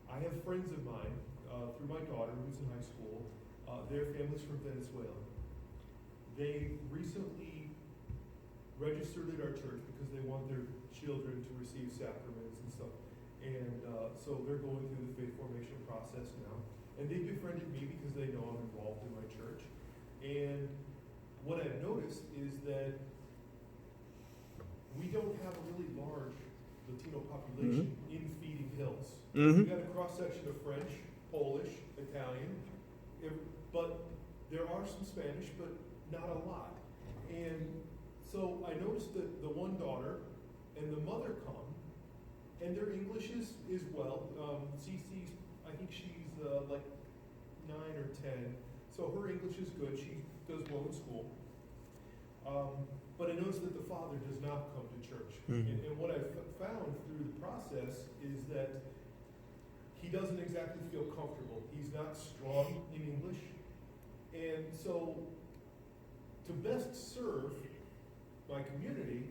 I have friends of mine, through my daughter who's in high school, their family's from Venezuela. They recently registered at our church because they want their children to receive sacraments and stuff. And so they're going through the faith formation process now. And they befriended me because they know I'm involved in my church. And what I've noticed is that we don't have a really large Latino population in Feeding Hills. Mm-hmm. We got a cross-section of French, Polish, Italian, but there are some Spanish, but not a lot. And so I noticed that the one daughter and the mother come, and their English is well. Cece's, I think she's like 9 or 10, so her English is good. She does well in school. But I noticed that the father does not come to church. Mm-hmm. And what I've found through the process is that he doesn't exactly feel comfortable. He's not strong in English. And so to best serve my community,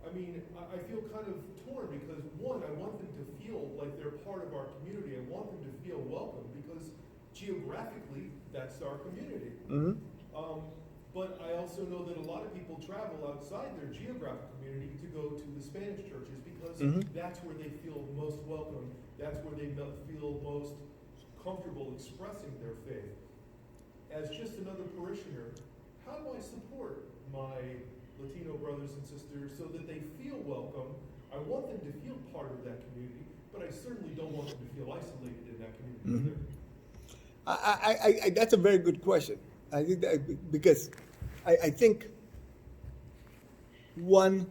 I mean, I feel kind of torn because one, I want them to feel like they're part of our community. I want them to feel welcome because geographically, that's our community. Mm-hmm. But I also know that a lot of people travel outside their geographic community to go to the Spanish churches because that's where they feel most welcome. That's where they feel most comfortable expressing their faith. As just another parishioner, how do I support my Latino brothers and sisters so that they feel welcome? I want them to feel part of that community, but I certainly don't want them to feel isolated in that community either. That's a very good question. I think that because I think one,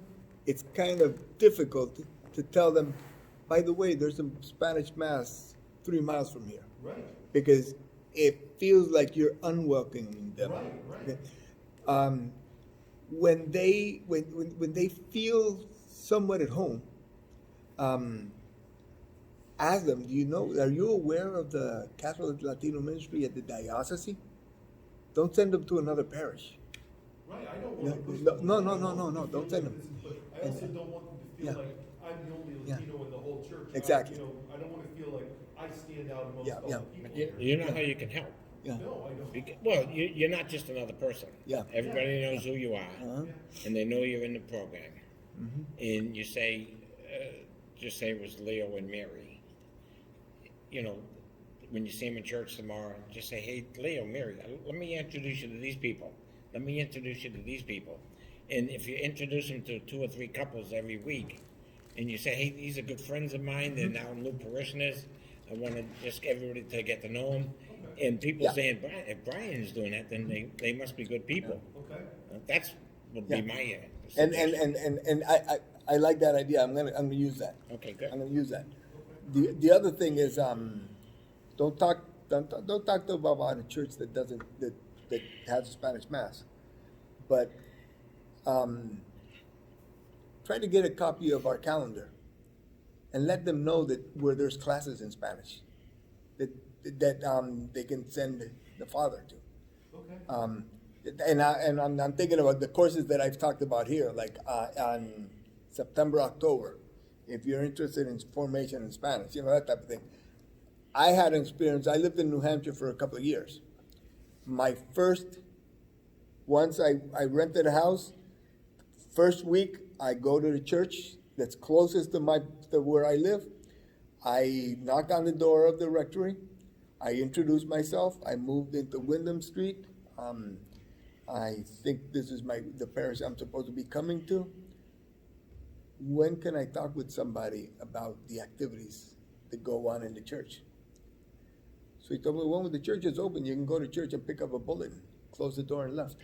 it's kind of difficult to tell them, by the way, there's a Spanish mass 3 miles from here. Right. Because it feels like you're unwelcoming them. Right. Okay? When they feel somewhat at home, ask them, are you aware of the Catholic Latino Ministry at the diocese? Don't send them to another parish. Right, I don't want to push No, them. no, don't send them. But I also don't want them to feel like I'm the only Latino in the whole church. Exactly. I don't want to feel like I stand out amongst all the people. But you know how you can help. Yeah. No, I don't. Well, you're not just another person. Yeah. Everybody knows who you are, Uh-huh. and they know you're in the program. And you say, just say it was Leo and Mary. When you see them in church tomorrow, just say, hey, Leo, Mary, let me introduce you to these people. Let me introduce you to these people. And if you introduce them to 2 or 3 couples every week, and you say, hey, these are good friends of mine, they're now new parishioners, I wanna just get everybody to get to know him. And people Yeah. saying, Brian, if Brian's doing that, then they must be good people. Okay. That's would be Yeah. my, And suggestion. I like that idea. I'm gonna use that. Okay, good. I'm gonna use that. The other thing is, don't talk to about a church that doesn't, that has a Spanish mass. But, try to get a copy of our calendar and let them know that where there's classes in Spanish, that they can send the father to. Okay. And I'm thinking about the courses that I've talked about here, like on September, October. If you're interested in formation in Spanish, you know, that type of thing. I had an experience. I lived in New Hampshire for a couple of years. Once I rented a house. First week, I go to the church that's closest to where I live. I knock on the door of the rectory. I introduce myself. I moved into Wyndham Street. I think this is the parish I'm supposed to be coming to. When can I talk with somebody about the activities that go on in the church? So he told me, well, when the church is open, you can go to church and pick up a bulletin, close the door and left.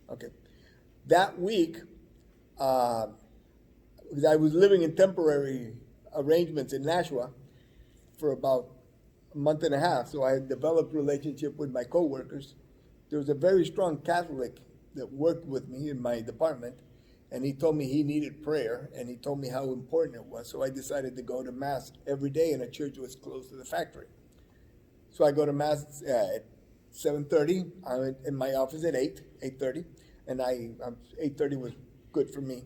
Okay. That week, because I was living in temporary arrangements in Nashua for about a month and a half, so I had developed a relationship with my coworkers. There was a very strong Catholic that worked with me in my department, and he told me he needed prayer, and he told me how important it was. So I decided to go to Mass every day, and a church was close to the factory. So I go to Mass at 7:30. I'm in my office at 8:30, and 8:30 was good for me.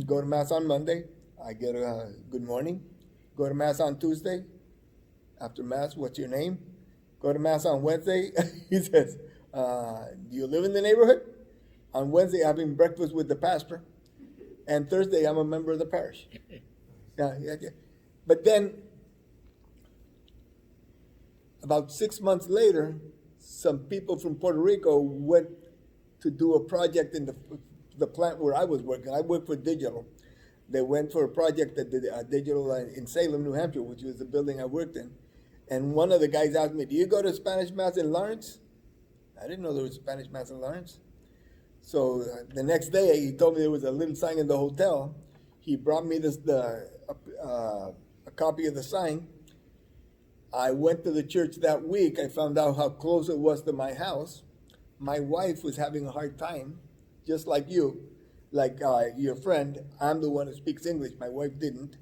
Go to Mass on Monday. I get a good morning. Go to Mass on Tuesday. After Mass, what's your name? Go to Mass on Wednesday. He says, do you live in the neighborhood? On Wednesday, having breakfast with the pastor. And Thursday, I'm a member of the parish. Yeah. But then, about 6 months later, some people from Puerto Rico went to do a project in the plant where I was working. I worked for Digital. They went for a project at the Digital in Salem, New Hampshire, which was the building I worked in. And one of the guys asked me, do you go to Spanish Mass in Lawrence? I didn't know there was Spanish Mass in Lawrence. So the next day, he told me there was a little sign in the hotel. He brought me a copy of the sign. I went to the church that week. I found out how close it was to my house. My wife was having a hard time, just like you, like your friend. I'm the one who speaks English. My wife didn't.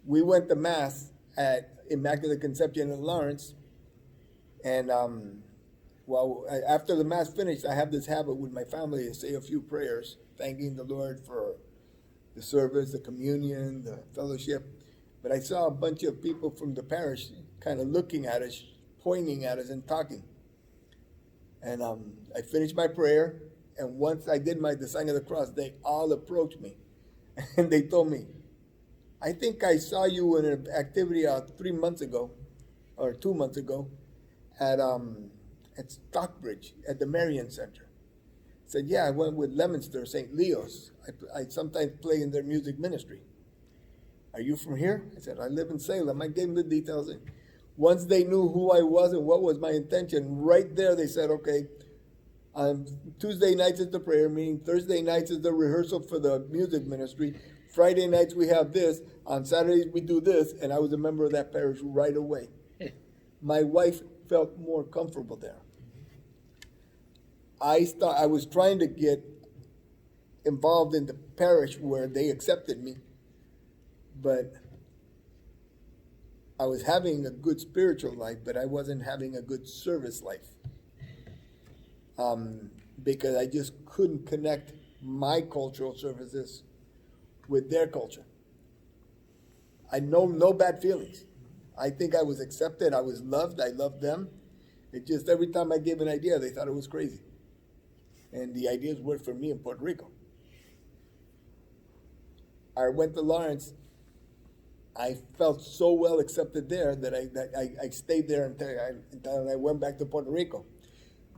We went to Mass at Immaculate Conception in Lawrence, and after the Mass finished, I have this habit with my family to say a few prayers, thanking the Lord for the service, the communion, the fellowship. But I saw a bunch of people from the parish kind of looking at us, pointing at us, and talking. And I finished my prayer, and once I did the sign of the cross, they all approached me, and they told me, I think I saw you in an activity 3 months ago, or 2 months ago, at Stockbridge, at the Marian Center. I said, yeah, I went with Leominster, St. Leo's. I sometimes play in their music ministry. Are you from here? I said, I live in Salem. I gave them the details. And once they knew who I was and what was my intention, right there they said, okay, Tuesday nights is the prayer meeting, Thursday nights is the rehearsal for the music ministry, Friday nights we have this, on Saturdays we do this, and I was a member of that parish right away. My wife felt more comfortable there. I was trying to get involved in the parish where they accepted me, but I was having a good spiritual life, but I wasn't having a good service life. Because I just couldn't connect my cultural services with their culture. I know no bad feelings. I think I was accepted, I was loved, I loved them. It just every time I gave an idea, they thought it was crazy. And the ideas worked for me in Puerto Rico. I went to Lawrence. I felt so well accepted there that I stayed there until I went back to Puerto Rico.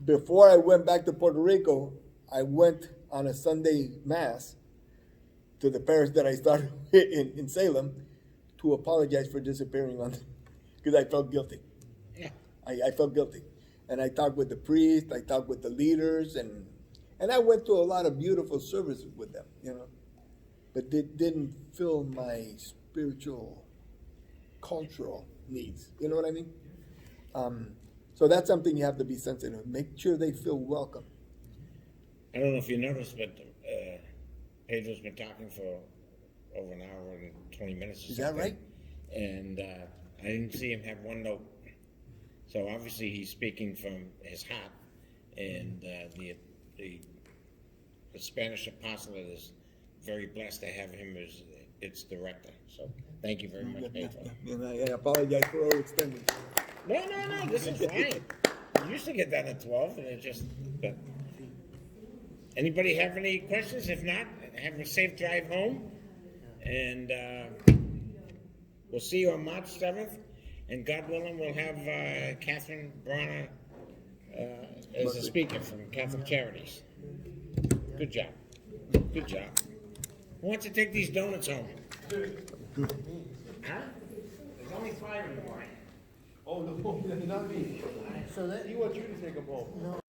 Before I went back to Puerto Rico, I went on a Sunday Mass to the parish that I started in Salem, to apologize for disappearing on, because I felt guilty. Yeah. I felt guilty. And I talked with the priest, I talked with the leaders, and I went to a lot of beautiful services with them, you know. But it didn't fill my spiritual, cultural needs. You know what I mean? So that's something you have to be sensitive. Make sure they feel welcome. I don't know if you noticed, but Pedro's been talking for over an hour and 20 minutes or Is that something. right? And I didn't see him have one note. So obviously he's speaking from his heart. And the Spanish apostolate is very blessed to have him as its director. So thank you very much, Pedro. And I apologize for overextending. No, this is fine. We used to get done at 12, and it just, but. Anybody have any questions? If not, have a safe drive home. And we'll see you on March 7th. And God willing, we'll have Catherine Bronner as a speaker from Catholic Charities. Good job. Good job. Who wants to take these donuts home? Huh? There's only 5 in the morning. Oh, no, not me. So that, He wants you to take them home. no,